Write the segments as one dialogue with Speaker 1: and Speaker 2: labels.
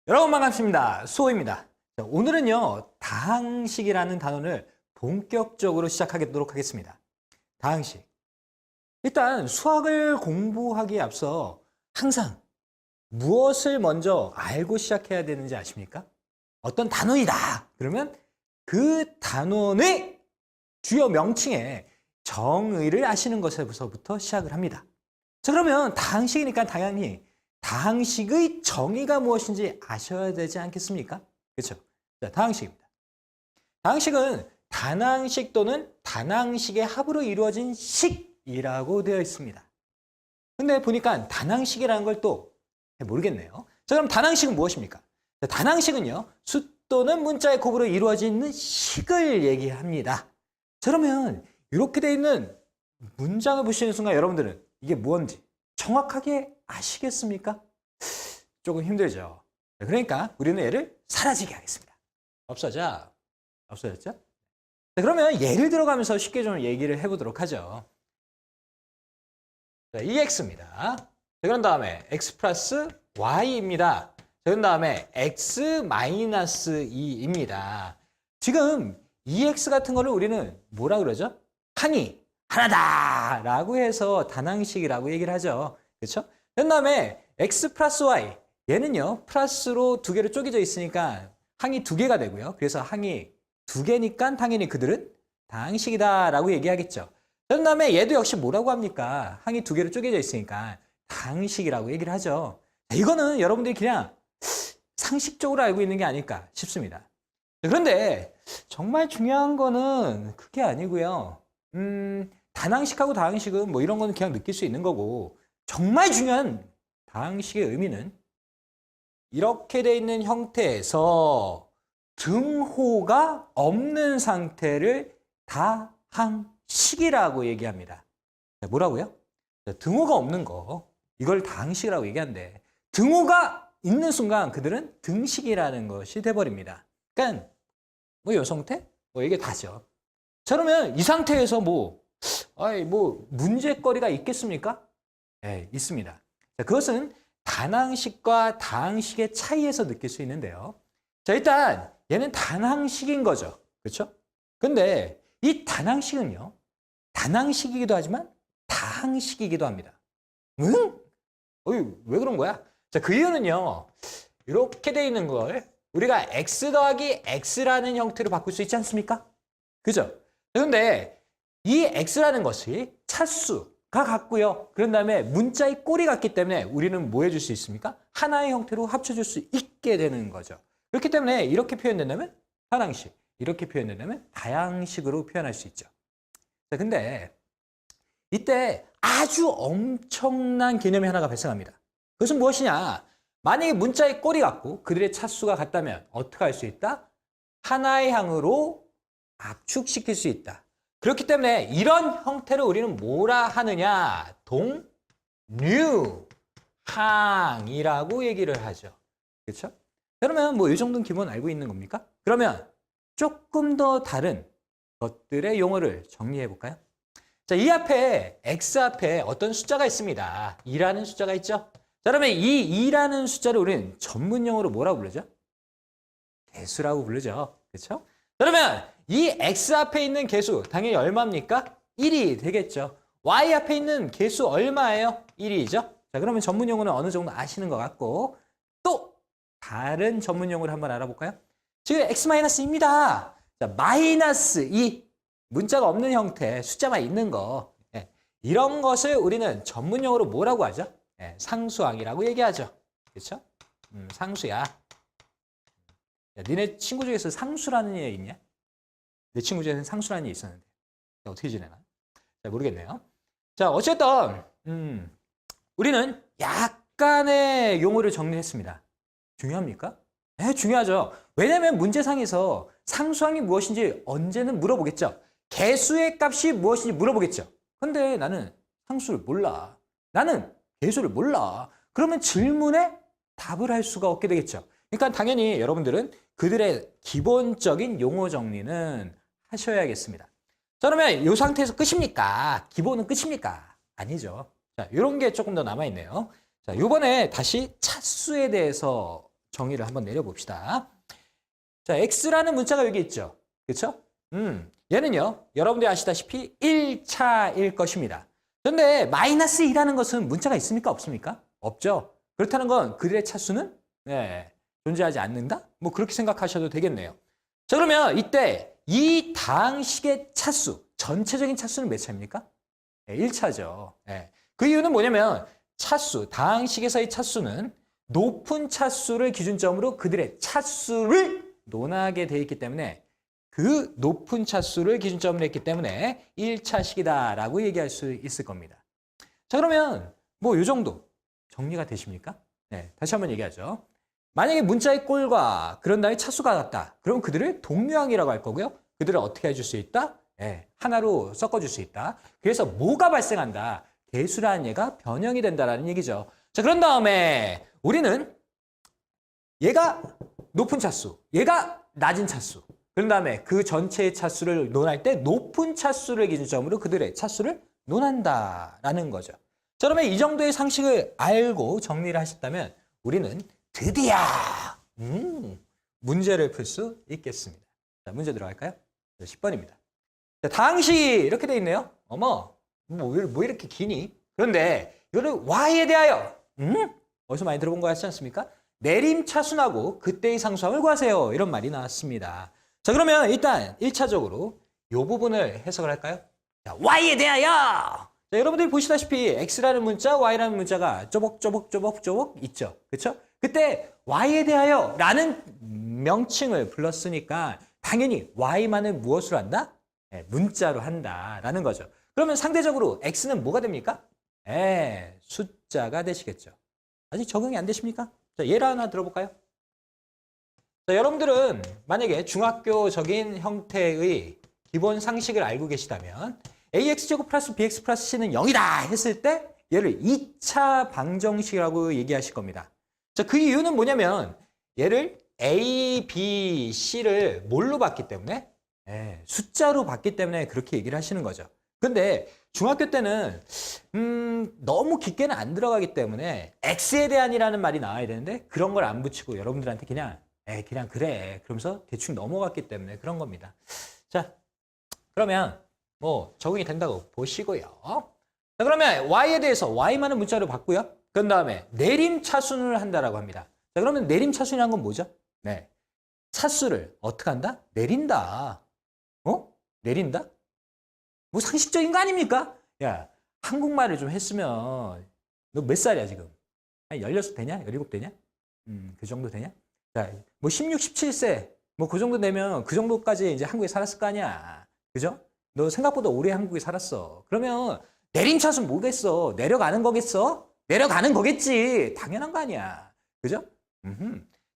Speaker 1: 여러분 반갑습니다. 수호입니다. 자, 오늘은요, 다항식이라는 단원을 본격적으로 시작하도록 하겠습니다. 다항식. 일단 수학을 공부하기에 앞서 항상 무엇을 먼저 알고 시작해야 되는지 아십니까? 어떤 단원이다. 그러면 그 단원의 주요 명칭에 정의를 아시는 것에서부터 시작을 합니다. 자, 그러면 다항식이니까 당연히 다항식의 정의가 무엇인지 아셔야 되지 않겠습니까? 그렇죠? 자, 다항식입니다. 다항식은 단항식 또는 단항식의 합으로 이루어진 식이라고 되어 있습니다. 근데 보니까 단항식이라는 걸 또 모르겠네요. 자, 그럼 단항식은 무엇입니까? 자, 단항식은요, 수 또는 문자의 곱으로 이루어지는 식을 얘기합니다. 자, 그러면 이렇게 되어 있는 문장을 보시는 순간 여러분들은 이게 뭔지 정확하게 아시겠습니까? 조금 힘들죠. 그러니까 우리는 얘를 사라지게 하겠습니다. 없어졌죠? 자, 그러면 예를 들어가면서 쉽게 좀 얘기를 해보도록 하죠. 자, EX입니다. 자, 그런 다음에 X 플러스 Y입니다. 자, 그런 다음에 X 마이너스 2입니다. 지금 EX 같은 거를 우리는 뭐라 그러죠? 항이 하나다 라고 해서 단항식이라고 얘기를 하죠. 그렇죠? 그 다음에 X 플러스 Y 얘는요 플러스로 두 개로 쪼개져 있으니까 항이 두 개가 되고요. 그래서 항이 두 개니까 당연히 그들은 다항식이다 라고 얘기하겠죠. 그 다음에 얘도 역시 뭐라고 합니까? 항이 두 개로 쪼개져 있으니까 다항식이라고 얘기를 하죠. 이거는 여러분들이 그냥 상식적으로 알고 있는 게 아닐까 싶습니다. 그런데 정말 중요한 거는 그게 아니고요. 단항식하고 다항식은 뭐 이런 거는 그냥 느낄 수 있는 거고, 정말 중요한 다항식의 의미는 이렇게 돼 있는 형태에서 등호가 없는 상태를 다항식이라고 얘기합니다. 뭐라고요? 등호가 없는 거, 이걸 다항식이라고 얘기하는데 등호가 있는 순간 그들은 등식이라는 것이 돼버립니다. 그러니까 뭐 이 상태? 뭐 이게 다죠. 자, 그러면 이 상태에서 뭐 문제거리가 있겠습니까? 네, 있습니다. 자, 그것은 단항식과 다항식의 차이에서 느낄 수 있는데요. 자, 일단 얘는 단항식인 거죠. 그렇죠? 근데 이 단항식은요, 단항식이기도 하지만 다항식이기도 합니다. 응? 왜 그런 거야? 자, 그 이유는요, 이렇게 돼 있는 걸 우리가 x 더하기 x라는 형태로 바꿀 수 있지 않습니까? 그죠? 그런데 이 x라는 것이 차수가 같고요. 그런 다음에 문자의 꼴이 같기 때문에 우리는 뭐 해줄 수 있습니까? 하나의 형태로 합쳐줄 수 있게 되는 거죠. 그렇기 때문에 이렇게 표현된다면 단항식, 이렇게 표현된다면 다항식으로 표현할 수 있죠. 자, 근데 이때 아주 엄청난 개념이 하나가 발생합니다. 그것은 무엇이냐? 만약에 문자의 꼴이 같고 그들의 차수가 같다면 어떻게 할 수 있다? 하나의 항으로 압축시킬 수 있다. 그렇기 때문에 이런 형태를 우리는 뭐라 하느냐? 동류항이라고 얘기를 하죠. 그렇죠? 그러면 뭐 이 정도는 기본 알고 있는 겁니까? 그러면 조금 더 다른 것들의 용어를 정리해 볼까요? 자, 이 앞에 x 앞에 어떤 숫자가 있습니다. 2라는 숫자가 있죠. 자, 그러면 이 2라는 숫자를 우리는 전문용어로 뭐라고 부르죠? 개수라고 부르죠. 그렇죠? 그러면 이 x 앞에 있는 개수 당연히 얼마입니까? 1이 되겠죠. y 앞에 있는 개수 얼마예요? 1이죠. 자, 그러면 전문용어는 어느 정도 아시는 것 같고, 또 다른 전문용어를 한번 알아볼까요? 지금 x-2입니다. 자, 마이너스 2 문자가 없는 형태, 숫자만 있는 거, 이런 것을 우리는 전문용어로 뭐라고 하죠? 상수항이라고 얘기하죠. 그렇죠? 상수야. 야, 니네 친구 중에서 상수라는 애 있냐? 내 친구 중에는 상수라는 애 있었는데 어떻게 지내나? 잘 모르겠네요. 자, 어쨌든 우리는 약간의 용어를 정리했습니다. 중요합니까? 네, 중요하죠. 왜냐하면 문제상에서 상수항이 무엇인지 언제는 물어보겠죠. 개수의 값이 무엇인지 물어보겠죠. 근데 나는 상수를 몰라. 나는 개수를 몰라. 그러면 질문에 답을 할 수가 없게 되겠죠. 그러니까 당연히 여러분들은 그들의 기본적인 용어 정리는 하셔야겠습니다. 자, 그러면 이 상태에서 끝입니까? 기본은 끝입니까? 아니죠. 자, 이런 게 조금 더 남아있네요. 자, 이번에 다시 차수에 대해서 정의를 한번 내려봅시다. 자, x라는 문자가 여기 있죠. 그렇죠? 얘는요. 여러분들이 아시다시피 1차일 것입니다. 그런데 마이너스 2라는 것은 문자가 있습니까? 없습니까? 없죠. 그렇다는 건 그들의 차수는 존재하지 않는다? 뭐 그렇게 생각하셔도 되겠네요. 자, 그러면 이때 이 다항식의 차수, 전체적인 차수는 몇 차입니까? 1차죠. 그 이유는 뭐냐면 차수, 다항식에서의 차수는 높은 차수를 기준점으로 그들의 차수를 논하게 돼 있기 때문에 그 높은 차수를 기준점으로 했기 때문에 1차식이다라고 얘기할 수 있을 겁니다. 자, 그러면 뭐 이 정도 정리가 되십니까? 다시 한번 얘기하죠. 만약에 문자의 꼴과 그런 다음에 차수가 같다. 그럼 그들을 동류항이라고 할 거고요. 그들을 어떻게 해줄 수 있다? 하나로 섞어줄 수 있다. 그래서 뭐가 발생한다? 개수라는 얘가 변형이 된다라는 얘기죠. 자, 그런 다음에 우리는 얘가 높은 차수, 얘가 낮은 차수. 그런 다음에 그 전체의 차수를 논할 때 높은 차수를 기준점으로 그들의 차수를 논한다라는 거죠. 자, 그러면 이 정도의 상식을 알고 정리를 하셨다면 우리는 드디어 문제를 풀 수 있겠습니다. 자, 문제 들어갈까요? 10번입니다. 자, 다항식이 이렇게 돼 있네요. 어머, 뭐 이렇게 기니? 그런데 이거를 y에 대하여 어디서 많이 들어본 거 같지 않습니까? 내림차순하고 그때의 상수항을 구하세요. 이런 말이 나왔습니다. 자, 그러면 일단 1차적으로 이 부분을 해석을 할까요? 자, y에 대하여! 자, 여러분들이 보시다시피 x라는 문자, y라는 문자가 쪼벅쪼벅 있죠. 그렇죠? 그때 y에 대하여 라는 명칭을 불렀으니까 당연히 y만을 무엇으로 한다? 문자로 한다라는 거죠. 그러면 상대적으로 x는 뭐가 됩니까? 숫자가 되시겠죠. 아직 적응이 안 되십니까? 자, 예를 하나 들어볼까요? 자, 여러분들은 만약에 중학교적인 형태의 기본 상식을 알고 계시다면 ax제곱 플러스 bx 플러스 c는 0이다 했을 때 얘를 2차 방정식이라고 얘기하실 겁니다. 자, 그 이유는 뭐냐면 얘를 a, b, c를 뭘로 봤기 때문에 숫자로 봤기 때문에 그렇게 얘기를 하시는 거죠. 근데 중학교 때는 너무 깊게는 안 들어가기 때문에 x에 대한이라는 말이 나와야 되는데 그런 걸 안 붙이고 여러분들한테 그냥 그래 그러면서 대충 넘어갔기 때문에 그런 겁니다. 자, 그러면 뭐 적응이 된다고 보시고요. 자, 그러면 y에 대해서 y만은 문자로 봤고요. 그 다음에 내림차순을 한다라고 합니다. 자, 그러면 내림차순이란 건 뭐죠? 차수를 어떻게 한다? 내린다. 내린다? 뭐 상식적인 거 아닙니까? 야, 한국말을 좀 했으면 너 몇 살이야 지금? 16 되냐? 17 되냐? 그 정도 되냐? 자, 뭐 16, 17세 뭐 그 정도 되면 그 정도까지 이제 한국에 살았을 거 아니야. 그죠? 너 생각보다 오래 한국에 살았어. 그러면 내림차순 뭐겠어? 내려가는 거겠어? 내려가는 거겠지. 당연한 거 아니야. 그죠?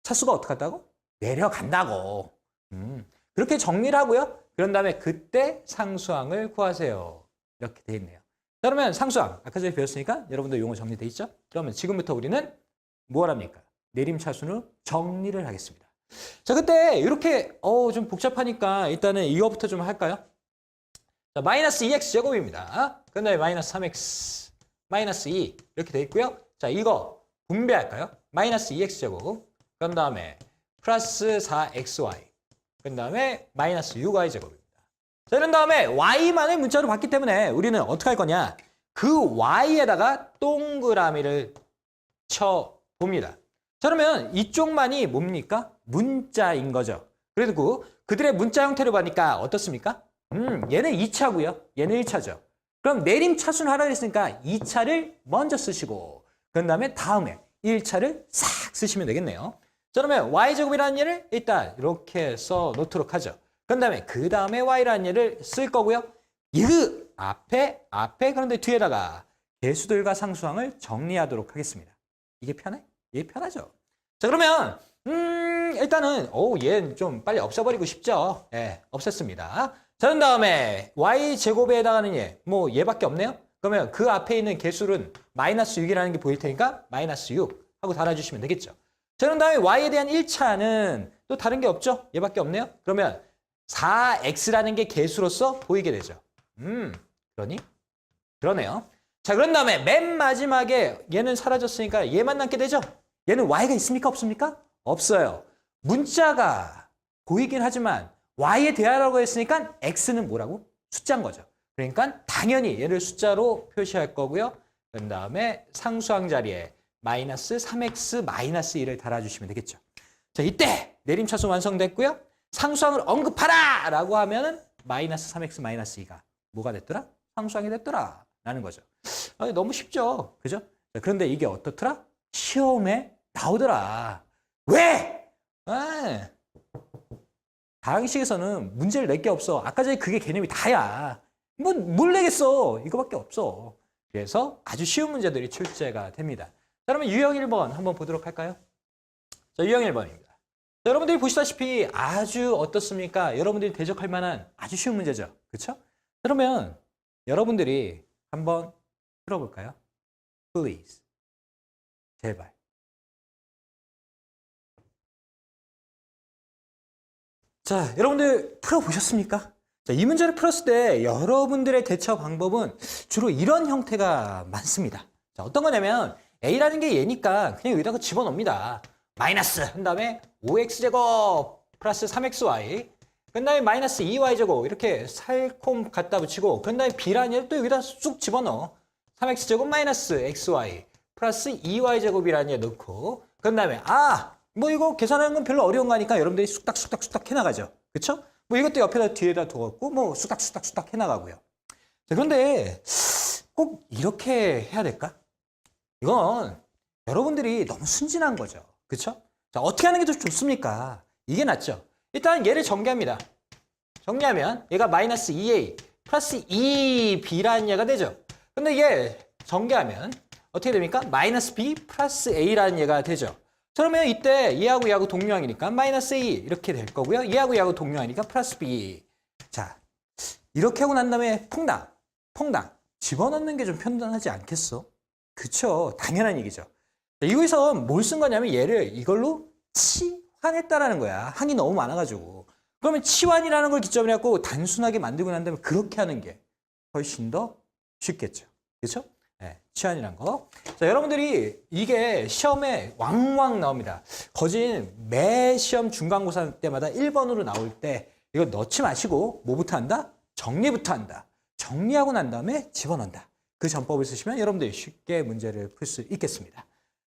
Speaker 1: 차수가 어떻게 한다고? 내려간다고. 그렇게 정리를 하고요. 그런 다음에 그때 상수항을 구하세요. 이렇게 돼 있네요. 자, 그러면 상수항. 아까 전에 배웠으니까 여러분들 용어 정리돼 있죠? 그러면 지금부터 우리는 뭘 합니까? 내림차순으로 정리를 하겠습니다. 자, 그때 이렇게 좀 복잡하니까 일단은 이거부터 좀 할까요? 자, 마이너스 2x 제곱입니다. 그 다음에 마이너스 3x, 마이너스 2 이렇게 돼 있고요. 자, 이거 분배할까요? 마이너스 2x 제곱, 그 다음에 플러스 4xy, 그 다음에 마이너스 6y 제곱입니다. 자, 이런 다음에 y만을 문자로 봤기 때문에 우리는 어떻게 할 거냐? 그 y에다가 동그라미를 쳐봅니다. 자, 그러면 이쪽만이 뭡니까? 문자인 거죠. 그리고 그들의 문자 형태를 보니까 어떻습니까? 얘는 2차고요. 얘는 1차죠. 그럼 내림차순 하라 그랬으니까 2차를 먼저 쓰시고 그 다음에 다음에 1차를 싹 쓰시면 되겠네요. 자, 그러면 y제곱이라는 얘를 일단 이렇게 써 놓도록 하죠. 그 다음에 y라는 얘를 쓸 거고요. 이 앞에 그런데 뒤에다가 개수들과 상수항을 정리하도록 하겠습니다. 이게 편해? 이게 편하죠. 자, 그러면 일단은 얘는 좀 빨리 없애버리고 싶죠. 없앴습니다. 자, 그런 다음에 y제곱에 해당하는 얘, 뭐 얘밖에 없네요. 그러면 그 앞에 있는 개수는 마이너스 6이라는 게 보일 테니까 마이너스 6 하고 달아주시면 되겠죠. 자, 그런 다음에 y에 대한 1차는 또 다른 게 없죠. 얘밖에 없네요. 그러면 4x라는 게 개수로서 보이게 되죠. 그러니? 그러네요. 자, 그런 다음에 맨 마지막에 얘는 사라졌으니까 얘만 남게 되죠. 얘는 y가 있습니까? 없습니까? 없어요. 문자가 보이긴 하지만 y에 대하라고 했으니까 x는 뭐라고? 숫자인 거죠. 그러니까 당연히 얘를 숫자로 표시할 거고요. 그 다음에 상수항 자리에 마이너스 3x 마이너스 1을 달아주시면 되겠죠. 자, 이때 내림차순 완성됐고요. 상수항을 언급하라! 라고 하면은 마이너스 3x 마이너스 2가 뭐가 됐더라? 상수항이 됐더라. 라는 거죠. 너무 쉽죠? 그죠? 자, 그런데 이게 어떻더라? 시험에 나오더라. 왜? 다항식에서는 문제를 낼 게 없어. 아까 전에 그게 개념이 다야. 뭘 내겠어? 이거밖에 없어. 그래서 아주 쉬운 문제들이 출제가 됩니다. 자, 그러면 유형 1번 한번 보도록 할까요? 자, 유형 1번입니다. 자, 여러분들이 보시다시피 아주 어떻습니까? 여러분들이 대적할 만한 아주 쉬운 문제죠. 그렇죠? 그러면 여러분들이 한번 풀어볼까요? Please. 제발. 자, 여러분들 풀어보셨습니까? 자, 이 문제를 풀었을 때 여러분들의 대처 방법은 주로 이런 형태가 많습니다. 자, 어떤 거냐면 A라는 게 얘니까 그냥 여기다가 집어넣습니다. 마이너스 한 다음에 5x제곱 플러스 3xy 그 다음에 마이너스 2y제곱 이렇게 살콤 갖다 붙이고 그 다음에 B라는 얘를 또 여기다 쑥 집어넣어. 3x제곱 마이너스 xy 플러스 2y제곱이라는 얘 넣고 그 다음에 뭐 이거 계산하는 건 별로 어려운 거니까 여러분들이 쑥닥쑥닥 해나가죠. 그쵸? 뭐 이것도 옆에다 뒤에다 두었고 뭐 쑥닥 해나가고요. 자, 그런데 꼭 이렇게 해야 될까? 이건 여러분들이 너무 순진한 거죠. 그쵸? 자, 어떻게 하는 게 더 좋습니까? 이게 낫죠. 일단 얘를 정리합니다. 정리하면 얘가 마이너스 2a 플러스 2b라는 얘가 되죠. 근데 얘 정리하면 어떻게 됩니까? 마이너스 b 플러스 a라는 얘가 되죠. 그러면 이때 얘하고 동류항이니까 마이너스 2 이렇게 될 거고요. 얘하고 동류항이니까 플러스 b. 자, 이렇게 하고 난 다음에 퐁당 집어넣는 게 좀 편안하지 않겠어? 그쵸? 당연한 얘기죠. 자, 여기서 뭘 쓴 거냐면 얘를 이걸로 치환했다라는 거야. 항이 너무 많아가지고. 그러면 치환이라는 걸 기점으로 해갖고 단순하게 만들고 난 다음에 그렇게 하는 게 훨씬 더 쉽겠죠. 그렇죠? 네, 치환이란 거. 자, 여러분들이 이게 시험에 왕왕 나옵니다. 거진 매 시험 중간고사 때마다 1번으로 나올 때 이거 넣지 마시고 뭐부터 한다? 정리부터 한다. 정리하고 난 다음에 집어넣는다. 그 전법을 쓰시면 여러분들이 쉽게 문제를 풀 수 있겠습니다.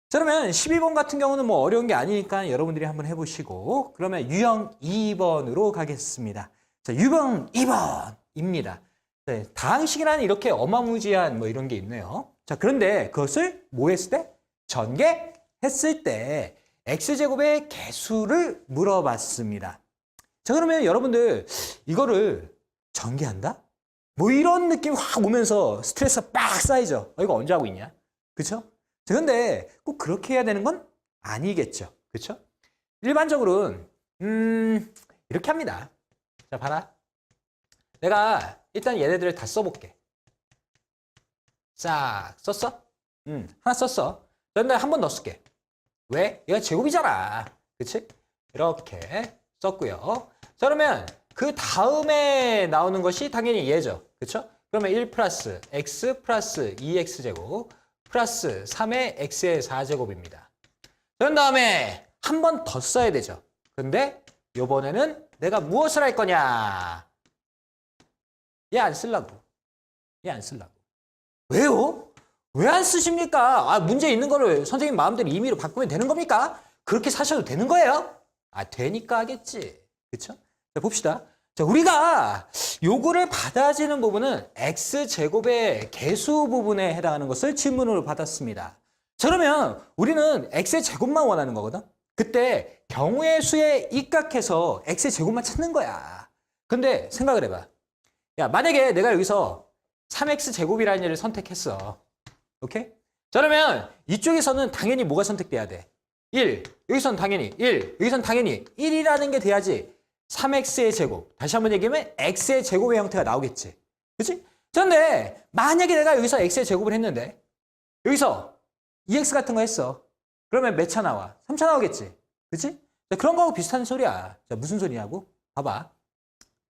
Speaker 1: 자, 그러면 12번 같은 경우는 뭐 어려운 게 아니니까 여러분들이 한번 해보시고 그러면 유형 2번으로 가겠습니다. 자, 유형 2번입니다. 네, 다항식이라는 이렇게 어마무지한 뭐 이런 게 있네요. 자, 그런데 그것을 뭐 했을 때? 전개했을 때 x제곱의 개수를 물어봤습니다. 자, 그러면 여러분들 이거를 전개한다? 뭐 이런 느낌 확 오면서 스트레스가 빡 쌓이죠. 이거 언제 하고 있냐? 그쵸? 자, 근데 꼭 그렇게 해야 되는 건 아니겠죠. 그쵸? 일반적으로는 이렇게 합니다. 자, 봐라. 내가 일단 얘네들을 다 써볼게. 싹 썼어? 하나 썼어. 그런데 한 번 더 쓸게. 왜? 얘가 제곱이잖아. 그치? 이렇게 썼고요. 자, 그러면 그 다음에 나오는 것이 당연히 얘죠. 그쵸? 그러면 1 플러스 x 플러스 2x제곱 플러스 3의 x의 4제곱입니다. 그런 다음에 한 번 더 써야 되죠. 근데 이번에는 내가 무엇을 할 거냐? 얘 안 쓰려고. 얘 안 쓰려고. 왜요? 왜 안 쓰십니까? 문제 있는 거를 선생님 마음대로 임의로 바꾸면 되는 겁니까? 그렇게 사셔도 되는 거예요? 되니까 하겠지. 그쵸? 자, 봅시다. 자, 우리가 요구를 받아지는 부분은 x제곱의 개수 부분에 해당하는 것을 질문으로 받았습니다. 자, 그러면 우리는 x의 제곱만 원하는 거거든? 그때 경우의 수에 입각해서 x의 제곱만 찾는 거야. 근데 생각을 해봐. 야, 만약에 내가 여기서 3x제곱이라는 얘를 선택했어. 오케이? 자, 그러면 이쪽에서는 당연히 뭐가 선택돼야 돼? 1. 여기서는 당연히 1. 여기서는 당연히 1이라는 게 돼야지 3x의 제곱. 다시 한번 얘기하면 x의 제곱의 형태가 나오겠지. 그치? 그런데 만약에 내가 여기서 x의 제곱을 했는데 여기서 2x 같은 거 했어. 그러면 몇 차 나와? 3차 나오겠지. 그치? 자, 그런 거하고 비슷한 소리야. 자, 무슨 소리냐고? 봐봐.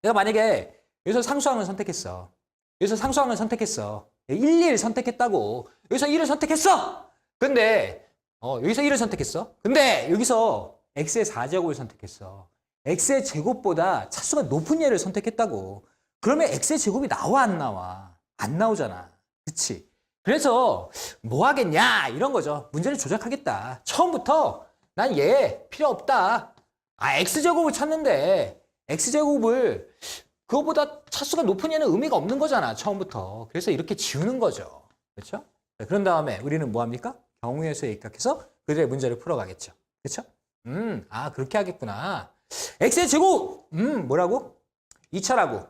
Speaker 1: 내가 만약에 여기서 상수항을 선택했어. 여기서 상수항을 선택했어. 1, 1 선택했다고. 여기서 1을 선택했어. 근데 여기서 1을 선택했어. 근데 여기서 x의 4제곱을 선택했어. x의 제곱보다 차수가 높은 얘를 선택했다고. 그러면 x의 제곱이 나와 안 나와? 안 나오잖아. 그치? 그래서 뭐 하겠냐 이런 거죠. 문제를 조작하겠다. 처음부터 난 얘 필요 없다. 아 x제곱을 찾는데 x제곱을 그거보다 차수가 높은 얘는 의미가 없는 거잖아. 처음부터. 그래서 이렇게 지우는 거죠. 그렇죠? 그런 다음에 우리는 뭐 합니까? 경우의 수에 입각해서 그들의 문제를 풀어가겠죠. 그렇죠? 아 그렇게 하겠구나. x의 제곱! 뭐라고? 2차라고.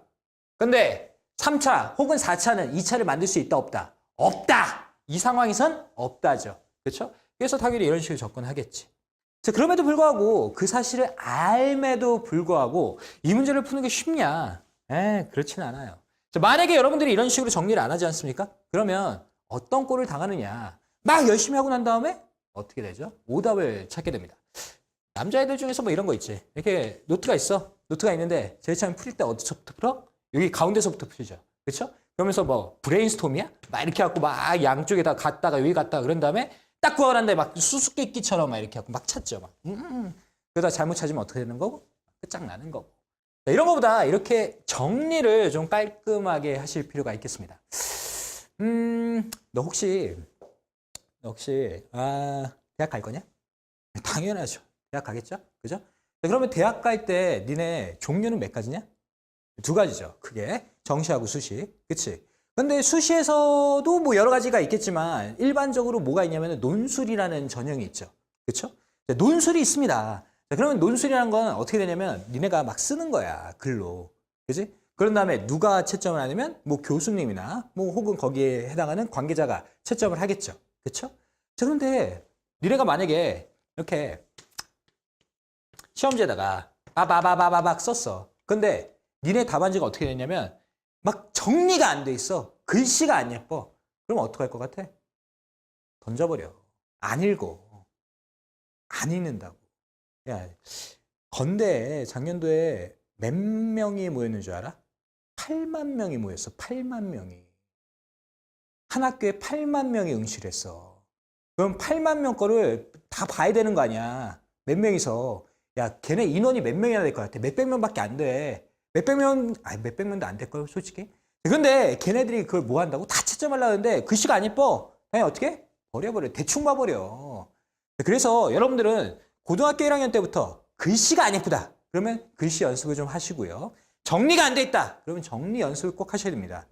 Speaker 1: 근데 3차 혹은 4차는 2차를 만들 수 있다 없다? 없다! 이 상황에선 없다죠. 그렇죠? 그래서 당연히 이런 식으로 접근하겠지. 자, 그럼에도 불구하고 그 사실을 알매도 불구하고 이 문제를 푸는 게 쉽냐? 그렇진 않아요. 자, 만약에 여러분들이 이런 식으로 정리를 안 하지 않습니까? 그러면 어떤 꼴을 당하느냐? 막 열심히 하고 난 다음에 어떻게 되죠? 오답을 찾게 됩니다. 남자애들 중에서 뭐 이런 거 있지. 이렇게 노트가 있어. 노트가 있는데 제일 처음에 풀 때 어디서부터 풀어? 여기 가운데서부터 풀죠. 그렇죠? 그러면서 뭐 브레인스톰이야? 막 이렇게 갖고 막 양쪽에다 갔다가 여기 갔다가 그런 다음에 딱 구하는데 막 수수께끼처럼 막 이렇게 하고 막 찾죠. 막. 그러다 잘못 찾으면 어떻게 되는 거고? 끝장나는 거고. 자, 이런 거보다 이렇게 정리를 좀 깔끔하게 하실 필요가 있겠습니다. 너 혹시 대학 갈 거냐? 당연하죠. 대학 가겠죠? 그죠? 자, 그러면 대학 갈 때 니네 종류는 몇 가지냐? 2가지죠. 크게 정시하고 수시. 그치? 근데 수시에서도 뭐 여러 가지가 있겠지만 일반적으로 뭐가 있냐면 논술이라는 전형이 있죠. 그렇죠? 논술이 있습니다. 자, 그러면 논술이라는 건 어떻게 되냐면 니네가 막 쓰는 거야. 글로. 그치? 그런 다음에 누가 채점을 하냐면 뭐 교수님이나 뭐 혹은 거기에 해당하는 관계자가 채점을 하겠죠. 그렇죠? 자, 그런데 니네가 만약에 이렇게 시험지에다가 바바바바박 썼어. 근데 니네 답안지가 어떻게 됐냐면 막 정리가 안 돼 있어. 글씨가 안 예뻐. 그럼 어떡할 것 같아? 던져버려. 안 읽어. 안 읽는다고. 야, 건대에 작년도에 몇 명이 모였는 줄 알아? 8만 명이 모였어. 8만 명이. 한 학교에 8만 명이 응시를 했어. 그럼 8만 명 거를 다 봐야 되는 거 아니야. 몇 명이서. 야, 걔네 인원이 몇 명이나 될 것 같아? 몇백 명밖에 안 돼. 몇백 명도 안 될걸, 솔직히. 근데 걔네들이 그걸 뭐 한다고? 다 채점하려는데 글씨가 안 예뻐. 그냥 어떻게? 버려버려. 대충 봐버려. 그래서 여러분들은 고등학교 1학년 때부터 글씨가 안 예쁘다. 그러면 글씨 연습을 좀 하시고요. 정리가 안 돼 있다. 그러면 정리 연습을 꼭 하셔야 됩니다.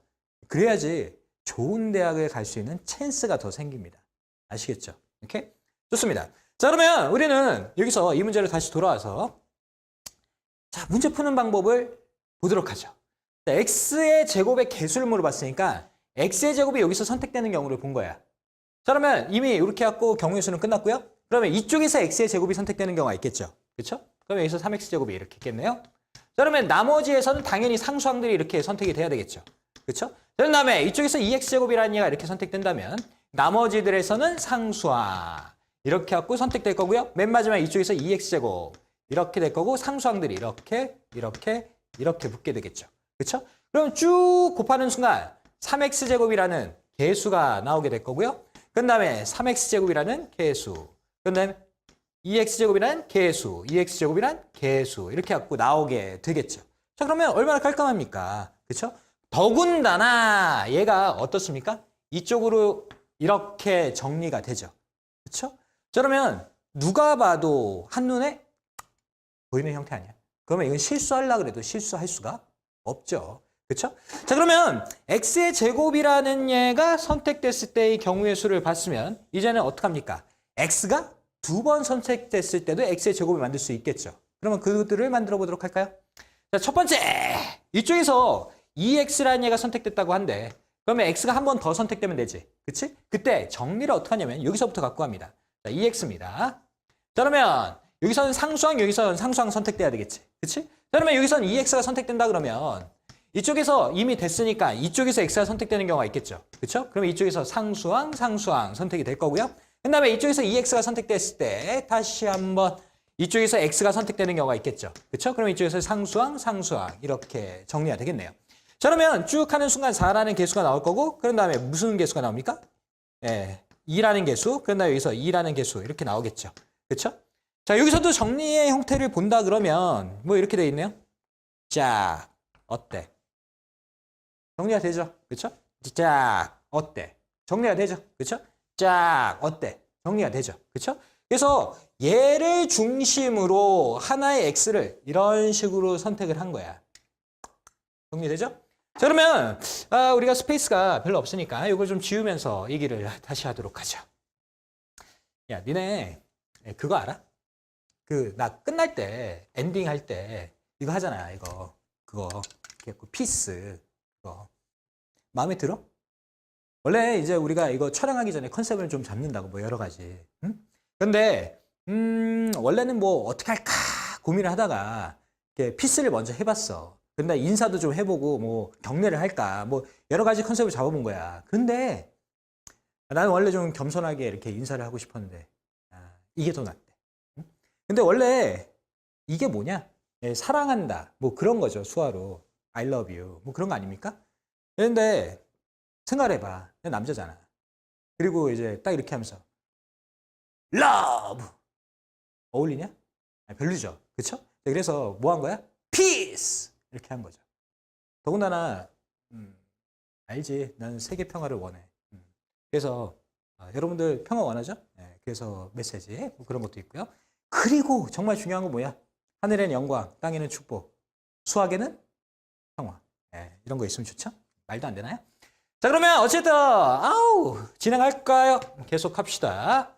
Speaker 1: 그래야지 좋은 대학을 갈 수 있는 찬스가 더 생깁니다. 아시겠죠? 이렇게? 좋습니다. 자, 그러면 우리는 여기서 이 문제를 다시 돌아와서 자, 문제 푸는 방법을 보도록 하죠. 자, x의 제곱의 개수를 물어봤으니까 x의 제곱이 여기서 선택되는 경우를 본 거야. 자, 그러면 이미 이렇게 갖고 경우의 수는 끝났고요. 그러면 이쪽에서 x의 제곱이 선택되는 경우가 있겠죠. 그렇죠? 그러면 여기서 3x제곱이 이렇게 있겠네요. 자, 그러면 나머지에서는 당연히 상수항들이 이렇게 선택이 돼야 되겠죠. 그렇죠? 그런 다음에 이쪽에서 2x제곱이라는 얘가 이렇게 선택된다면 나머지들에서는 상수항 이렇게 갖고 선택될 거고요. 맨 마지막 이쪽에서 2x제곱 이렇게 될 거고 상수항들이 이렇게 붙게 되겠죠. 그렇죠? 그럼 쭉 곱하는 순간 3x제곱이라는 개수가 나오게 될 거고요. 그 다음에 3x제곱이라는 개수, 그 다음에 2x제곱이라는 개수, 2x제곱이란 개수 이렇게 갖고 나오게 되겠죠. 자, 그러면 얼마나 깔끔합니까? 그렇죠? 더군다나 얘가 어떻습니까? 이쪽으로 이렇게 정리가 되죠. 그렇죠? 자, 그러면 누가 봐도 한눈에 보이는 형태 아니야? 그러면 이건 실수하려고 해도 실수할 수가 없죠. 그렇죠? 자, 그러면 x의 제곱이라는 얘가 선택됐을 때의 경우의 수를 봤으면 이제는 어떡합니까? x가 2번 선택됐을 때도 x의 제곱을 만들 수 있겠죠. 그러면 그들을 만들어 보도록 할까요? 자, 첫 번째 이쪽에서 2x라는 얘가 선택됐다고 한데 그러면 x가 한 번 더 선택되면 되지. 그치? 그때 정리를 어떻게 하냐면 여기서부터 갖고 갑니다. 자, 2x입니다. 자, 그러면 여기서는 상수항, 여기서는 상수항 선택돼야 되겠지. 그치? 자, 그러면 여기서는 2x가 선택된다 그러면 이쪽에서 이미 됐으니까 이쪽에서 x가 선택되는 경우가 있겠죠. 그렇죠? 그러면 이쪽에서 상수항 선택이 될 거고요. 그 다음에 이쪽에서 2x가 선택됐을 때 다시 한번 이쪽에서 x가 선택되는 경우가 있겠죠. 그렇죠? 그러면 이쪽에서 상수항 이렇게 정리가 되겠네요. 자, 그러면 쭉 하는 순간 4라는 개수가 나올 거고 그런 다음에 무슨 개수가 나옵니까? 2라는 개수, 그런 다음에 여기서 2라는 개수 이렇게 나오겠죠. 그렇죠? 자, 여기서도 정리의 형태를 본다 그러면 뭐 이렇게 돼 있네요. 자, 어때? 정리가 되죠? 그쵸? 짝, 어때? 정리가 되죠? 그쵸? 짝, 어때? 정리가 되죠? 그쵸? 그래서 얘를 중심으로 하나의 x를 이런 식으로 선택을 한 거야. 정리되죠? 자, 그러면 우리가 스페이스가 별로 없으니까 이걸 좀 지우면서 얘기를 다시 하도록 하죠. 야, 니네 그거 알아? 나 끝날 때, 엔딩 할 때 이거 하잖아, 이거. 그거. 피스. 그거. 마음에 들어? 원래 이제 우리가 이거 촬영하기 전에 컨셉을 좀 잡는다고 뭐 여러 가지. 응? 근데 원래는 뭐 어떻게 할까 고민을 하다가 이렇게 피스를 먼저 해봤어. 근데 인사도 좀 해보고 뭐 경례를 할까 뭐 여러 가지 컨셉을 잡아본 거야. 근데 나는 원래 좀 겸손하게 이렇게 인사를 하고 싶었는데 이게 더 낫대. 응? 근데 원래 이게 뭐냐? 사랑한다 뭐 그런 거죠. 수화로 I love you 뭐 그런 거 아닙니까? 그런데 생각을 해봐. 내 남자잖아. 그리고 이제 딱 이렇게 하면서 love 어울리냐? 별로죠. 그쵸? 그래서 뭐 한 거야? peace 이렇게 한 거죠. 더군다나 알지. 나는 세계 평화를 원해. 그래서 여러분들 평화 원하죠? 그래서 메시지 뭐 그런 것도 있고요. 그리고 정말 중요한 건 뭐야? 하늘에는 영광, 땅에는 축복, 수학에는 평화. 이런 거 있으면 좋죠? 말도 안 되나요? 자, 그러면 어쨌든 진행할까요? 계속 합시다.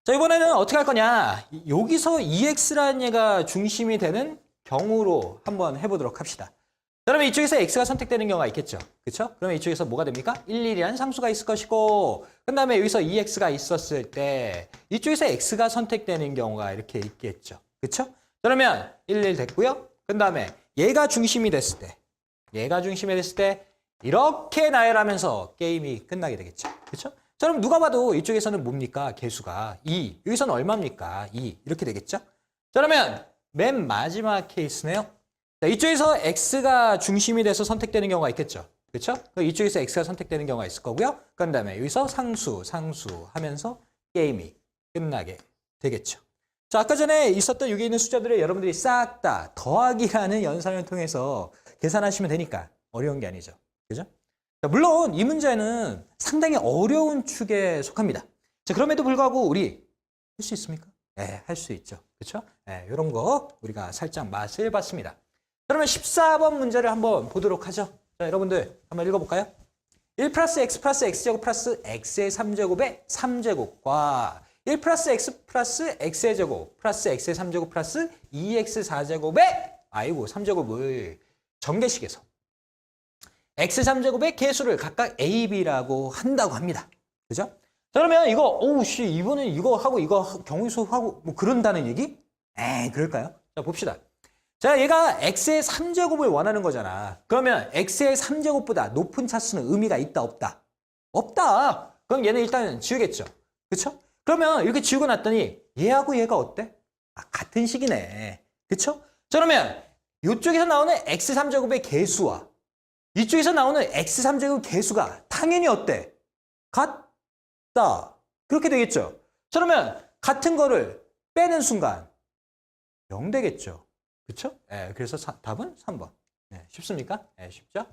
Speaker 1: 자, 이번에는 어떻게 할 거냐? 여기서 EX라는 얘가 중심이 되는 경우로 한번 해보도록 합시다. 그러면 이쪽에서 X가 선택되는 경우가 있겠죠. 그렇죠? 그러면 이쪽에서 뭐가 됩니까? 11이라는 상수가 있을 것이고 그 다음에 여기서 EX가 있었을 때 이쪽에서 X가 선택되는 경우가 이렇게 있겠죠. 그렇죠? 그러면 11 됐고요. 그 다음에 얘가 중심이 됐을 때 이렇게 나열하면서 게임이 끝나게 되겠죠. 그렇죠? 자, 그럼 누가 봐도 이쪽에서는 뭡니까? 개수가 2. 여기서는 얼마입니까? 2. 이렇게 되겠죠? 자, 그러면 맨 마지막 케이스네요. 자, 이쪽에서 X가 중심이 돼서 선택되는 경우가 있겠죠. 그렇죠? 이쪽에서 X가 선택되는 경우가 있을 거고요. 그 다음에 여기서 상수 하면서 게임이 끝나게 되겠죠. 자, 아까 전에 있었던 여기 있는 숫자들을 여러분들이 싹 다 더하기라는 연산을 통해서 계산하시면 되니까 어려운 게 아니죠. 그죠? 자, 물론 이 문제는 상당히 어려운 축에 속합니다. 자, 그럼에도 불구하고 우리 할 수 있습니까? 네, 할 수 있죠. 그렇죠? 네, 이런 거 우리가 살짝 맛을 봤습니다. 그러면 14번 문제를 한번 보도록 하죠. 자, 여러분들 한번 읽어볼까요? 1 플러스 x 플러스 x제곱 플러스 x의 3제곱의 3제곱과 1 플러스 x 플러스 x의 제곱 플러스 x의 3제곱 플러스 2x 4제곱의 3제곱을 전개식에서 x 3제곱의 개수를 각각 a, b라고 한다고 합니다. 그죠? 자, 그러면 이거 이번엔 이거 하고 이거 경우수 하고 뭐 그런다는 얘기? 그럴까요? 자, 봅시다. 자, 얘가 x의 3제곱을 원하는 거잖아. 그러면 x의 3제곱보다 높은 차수는 의미가 있다, 없다? 없다. 그럼 얘는 일단 지우겠죠. 그쵸? 그러면 이렇게 지우고 났더니 얘하고 얘가 어때? 같은 식이네. 그쵸? 자, 그러면 이쪽에서 나오는 x 3제곱의 개수와 이쪽에서 나오는 x 3제곱 개수가 당연히 어때? 같다. 그렇게 되겠죠. 자, 그러면 같은 거를 빼는 순간 0 되겠죠. 그렇죠? 그래서 답은 3번. 쉽습니까? 쉽죠?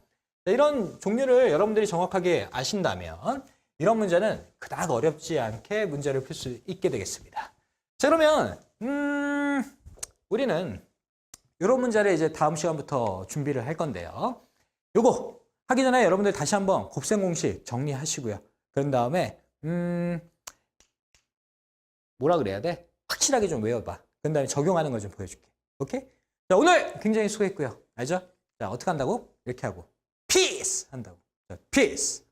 Speaker 1: 자, 이런 종류를 여러분들이 정확하게 아신다면 이런 문제는 그닥 어렵지 않게 문제를 풀 수 있게 되겠습니다. 자, 그러면 우리는 이런 문제를 이제 다음 시간부터 준비를 할 건데요. 요거 하기 전에 여러분들 다시 한번 곱셈 공식 정리하시고요. 그런 다음에 뭐라 그래야 돼? 확실하게 좀 외워봐. 그런 다음에 적용하는 거 좀 보여줄게. 오케이? 자, 오늘 굉장히 수고했고요. 알죠? 자, 어떻게 한다고? 이렇게 하고 피스 한다고. 자, 피스.